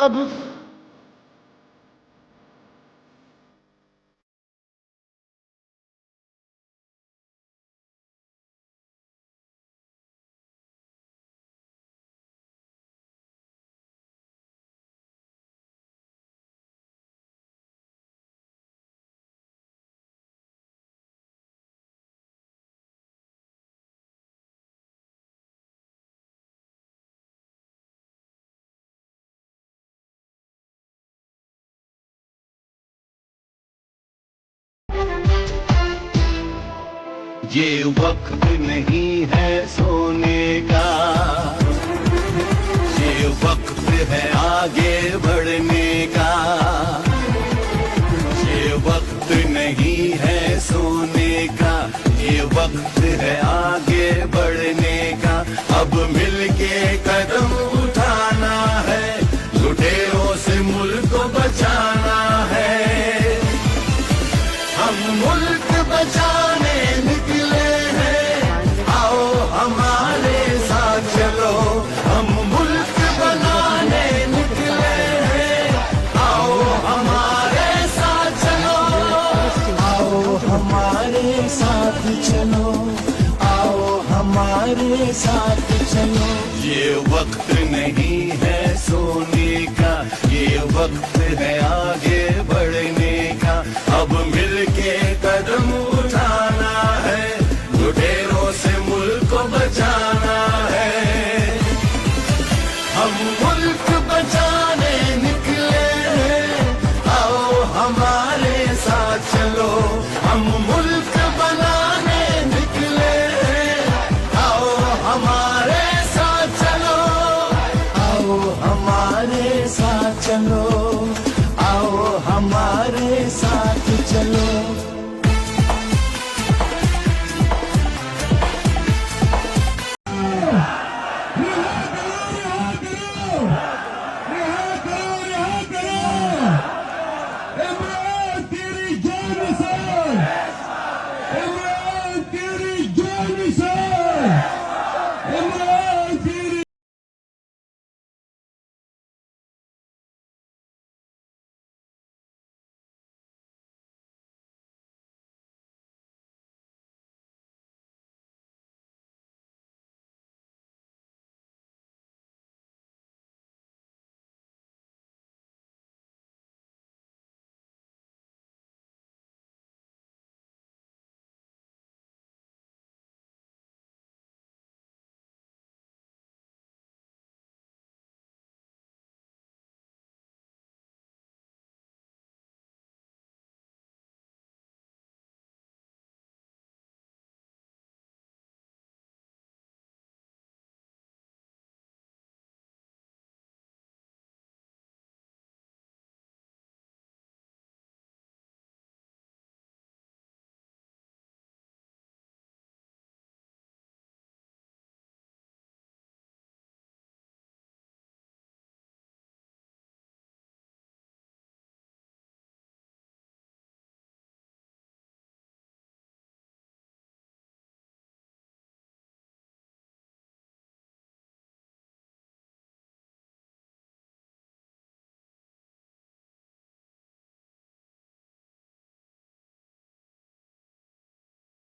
अब ये वक्त नहीं है सोने का, ये वक्त है आगे बढ़ने का। ये वक्त नहीं है सोने का, ये वक्त है आगे बढ़ने का। अब मिलके कदम उठाना है, लुटेरों से मुल्क को बचाना है। हम मुल्क बचाने निकले हैं, आओ हमारे साथ चलो। हम मुल्क बनाने निकले हैं, आओ हमारे साथ चलो। आओ हमारे साथ चलो, आओ हमारे साथ चलो। ये वक्त नहीं है सोने का, ये वक्त है आगे बढ़ने का। अब मिलके कदम उठाना है, लुटेरों से मुल्क को बचाना है। हम मुल्क बचाने निकले हैं, आओ हमारे साथ चलो। हम मुल्क बनाने निकले हैं, आओ हमारे साथ चलो। आओ हमारे साथ चलो, आओ हमारे साथ चलो।